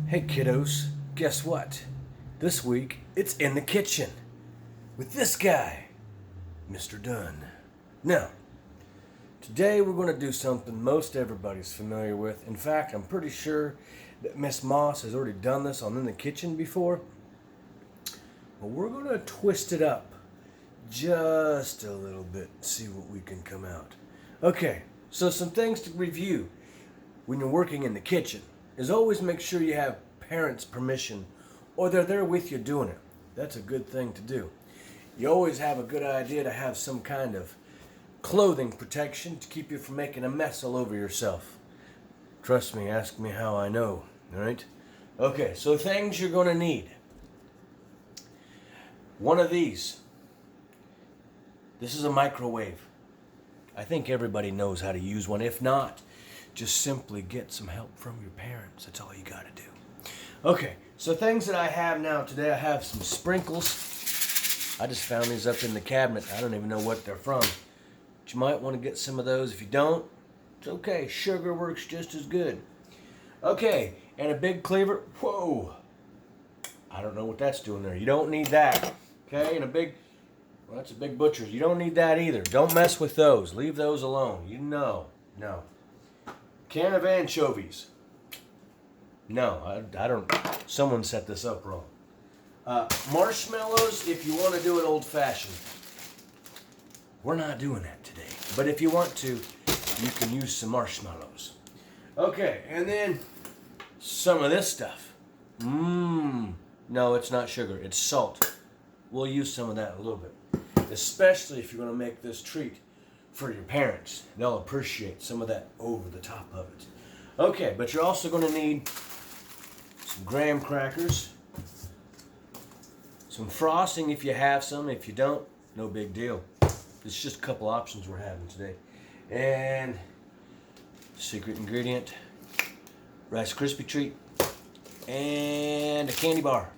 Hey kiddos, guess what? This week it's in the kitchen with this guy, Mr. Dunn. Now, today we're going to do something most everybody's familiar with. In fact, I'm pretty sure that Miss Moss has already done this on In the Kitchen before. But we're going to twist it up just a little bit and see what we can come out. Okay, so some things to review when you're working in the kitchen is always make sure you have parents' permission or they're there with you doing it. That's a good thing to do. You always have a good idea to have some kind of clothing protection to keep you from making a mess all over yourself. Trust me, ask me how I know, alright? Okay, so things you're going to need. One of these. This is a microwave. I think everybody knows how to use one. If not, just simply get some help from your parents. That's all you got to do. Okay, so things that I have now today, I have some sprinkles. I just found these up in the cabinet. I don't even know what they're from. But you might want to get some of those. If you don't, it's okay. Sugar works just as good. Okay, and a big cleaver. Whoa! I don't know what that's doing there. You don't need that. Okay, and well, that's a big butcher's. You don't need that either. Don't mess with those. Leave those alone. No. Can of anchovies. No, I don't. Someone set this up wrong. Marshmallows, if you want to do it old-fashioned. We're not doing that today. But if you want to, you can use some marshmallows. Okay, and then some of this stuff. No, it's not sugar. It's salt. We'll use some of that a little bit. Especially if you're going to make this treat for your parents. They'll appreciate some of that over the top of it. Okay, but you're also going to need some graham crackers, some frosting if you have some. If you don't, no big deal. It's just a couple options we're having today. And secret ingredient, Rice Krispie treat, and a candy bar.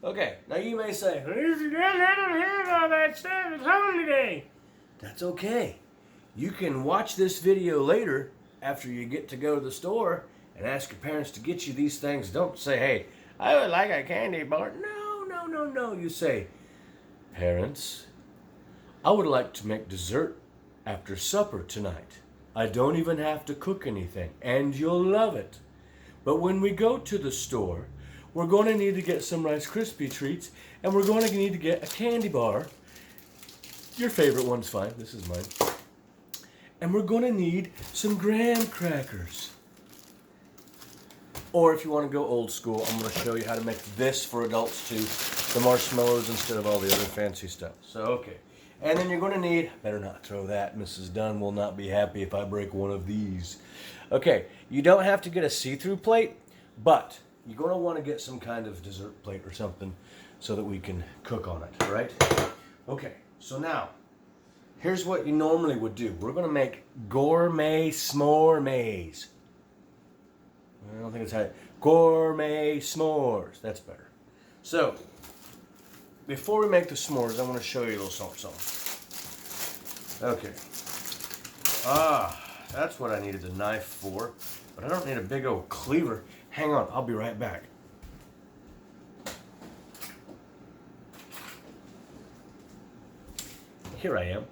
Okay, now you may say, I don't have all that stuff at home today. That's okay. You can watch this video later after you get to go to the store and ask your parents to get you these things. Don't say, hey, I would like a candy bar. No. You say, parents, I would like to make dessert after supper tonight. I don't even have to cook anything, and you'll love it. But when we go to the store, we're going to need to get some Rice Krispie treats, and we're going to need to get a candy bar. Your favorite one's fine. This is mine. And we're going to need some graham crackers. Or if you want to go old school, I'm going to show you how to make this for adults too. The marshmallows instead of all the other fancy stuff. So, okay. And then you're going to need, better not throw that. Mrs. Dunn will not be happy if I break one of these. Okay, you don't have to get a see-through plate, but you're going to want to get some kind of dessert plate or something so that we can cook on it, all right? Okay, so now, here's what you normally would do. We're going to make gourmet s'mores. I don't think it's how gourmet s'mores. That's better. So, before we make the s'mores, I want to show you a little something. Okay. That's what I needed the knife for. But I don't need a big old cleaver. Hang on, I'll be right back. Here I am.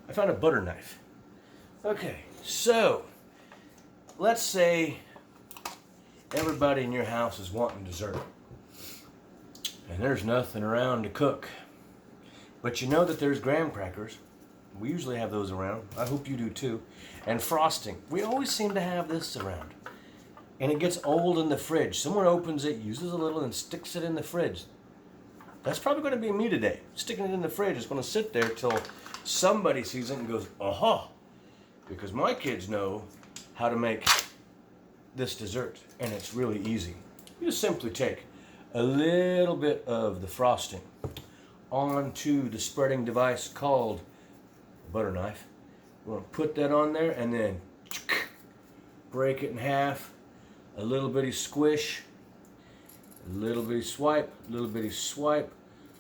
I found a butter knife. Okay, so let's say everybody in your house is wanting dessert. And there's nothing around to cook. But you know that there's graham crackers. We usually have those around. I hope you do too. And frosting. We always seem to have this around. And it gets old in the fridge. Someone opens it, uses a little, and sticks it in the fridge. That's probably going to be me today. Sticking it in the fridge. It's going to sit there till somebody sees it and goes, aha! Because my kids know how to make this dessert. And it's really easy. You just simply take a little bit of the frosting onto the spreading device called a butter knife. We're going to put that on there and then break it in half. A little bitty squish, a little bitty swipe, a little bitty swipe,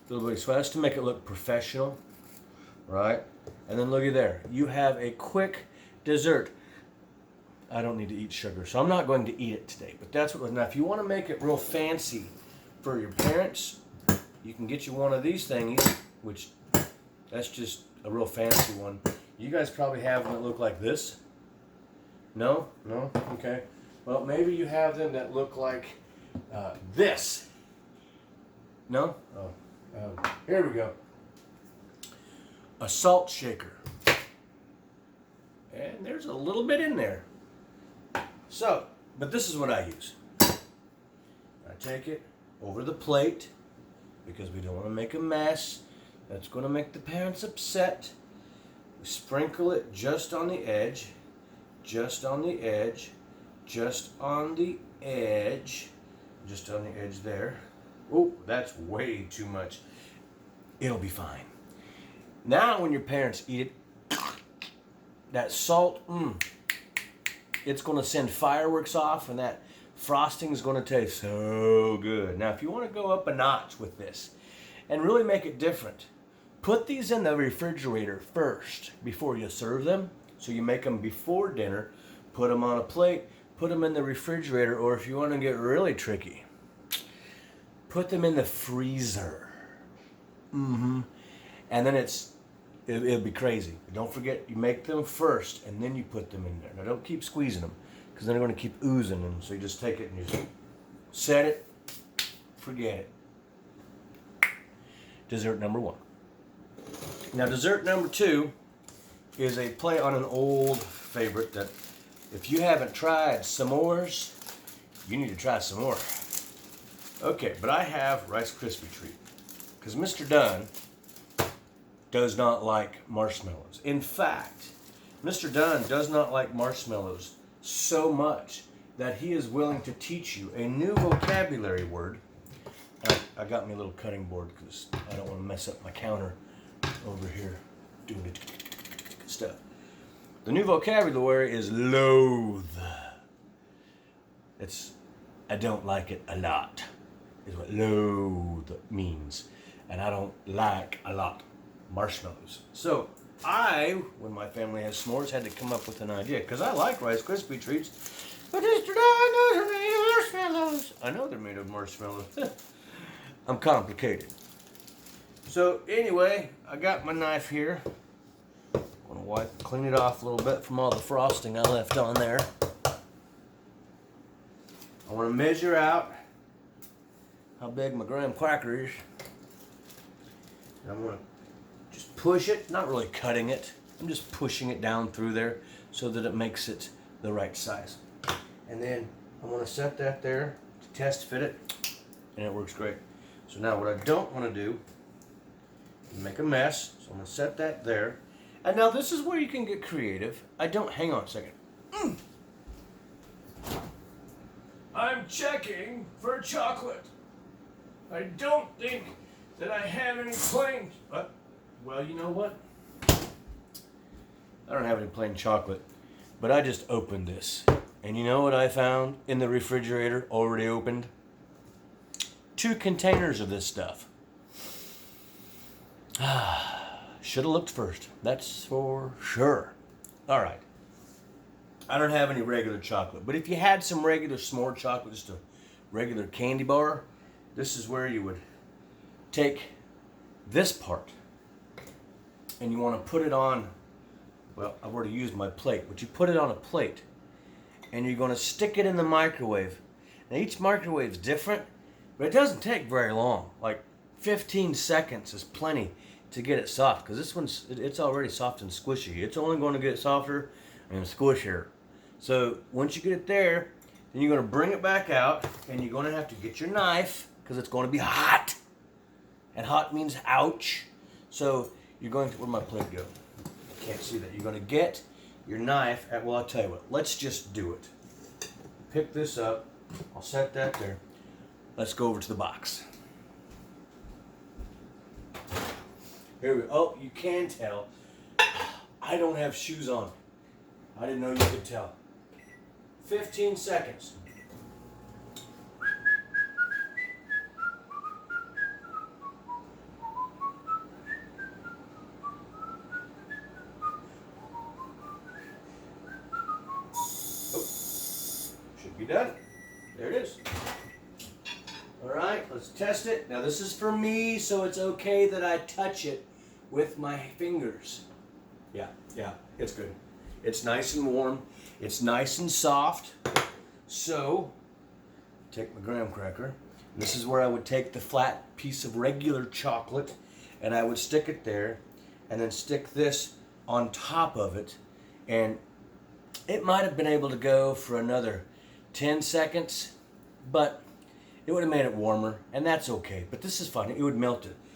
a little bitty swipe. That's to make it look professional, right? And then looky there. You have a quick dessert. I don't need to eat sugar, so I'm not going to eat it today. But that's what. Now, if you want to make it real fancy for your parents, you can get you one of these thingies, which that's just a real fancy one. You guys probably have them that look like this. No? No? Okay. Well, maybe you have them that look like this. No? Oh. Here we go. A salt shaker. And there's a little bit in there. So, but this is what I use. I take it over the plate because we don't want to make a mess. That's going to make the parents upset. We sprinkle it just on the edge, just on the edge, just on the edge, just on the edge there. Oh, that's way too much. It'll be fine. Now when your parents eat it, that salt, it's going to send fireworks off, and that frosting is going to taste so good. Now, if you want to go up a notch with this and really make it different, put these in the refrigerator first before you serve them. So you make them before dinner, put them on a plate, put them in the refrigerator, or if you want to get really tricky, put them in the freezer. And then it'll be crazy. Don't forget, you make them first and then you put them in there. Now don't keep squeezing them because then they're going to keep oozing them. So you just take it and you just set it, forget it. Dessert number 1. Now dessert number 2 is a play on an old favorite that if you haven't tried s'mores, you need to try some more. Okay, but I have Rice Krispie treat because Mr. Dunn does not like marshmallows. In fact, Mr. Dunn does not like marshmallows so much that he is willing to teach you a new vocabulary word. I got me a little cutting board because I don't want to mess up my counter over here doing the stuff. The new vocabulary is loathe. I don't like it a lot, is what loathe means. And I don't like a lot marshmallows. So when my family has s'mores, had to come up with an idea because I like Rice Krispie treats. But Mr. Dunn, I know they're made of marshmallows. I know they're made of marshmallows. I'm complicated. So anyway, I got my knife here. I'm gonna clean it off a little bit from all the frosting I left on there. I want to measure out how big my graham cracker is. And I'm going to just push it, not really cutting it. I'm just pushing it down through there so that it makes it the right size. And then I'm going to set that there to test fit it, and it works great. So now what I don't want to do is make a mess. So I'm going to set that there. And now this is where you can get creative. Hang on a second. I'm checking for chocolate. I don't think that I have any plain, well, you know what? I don't have any plain chocolate, but I just opened this. And you know what I found in the refrigerator, already opened? 2 containers of this stuff. Should have looked first. That's for sure. All right. I don't have any regular chocolate, but if you had some regular s'more chocolate, just a regular candy bar, this is where you would take this part and you want to put it on, well, I've already used my plate, but you put it on a plate and you're going to stick it in the microwave. Now each microwave is different, but it doesn't take very long. Like 15 seconds is plenty to get it soft because this one's, it's already soft and squishy. It's only going to get softer and squishier. So once you get it there, then you're going to bring it back out and you're going to have to get your knife because it's going to be hot. And hot means ouch. So you're going to, where'd my plate go? I can't see that. You're going to get your knife at, well, I'll tell you what, let's just do it. Pick this up. I'll set that there. Let's go over to the box. Here we go. Oh, you can tell. I don't have shoes on. I didn't know you could tell. 15 seconds. Oh, be done. There it is. All right, let's test it. Now this is for me, so it's okay that I touch it with my fingers. Yeah, it's good. It's nice and warm. It's nice and soft. So, take my graham cracker. This is where I would take the flat piece of regular chocolate and I would stick it there and then stick this on top of it, and it might have been able to go for another 10 seconds, but it would have made it warmer, and that's okay. But this is fun. It would melt it.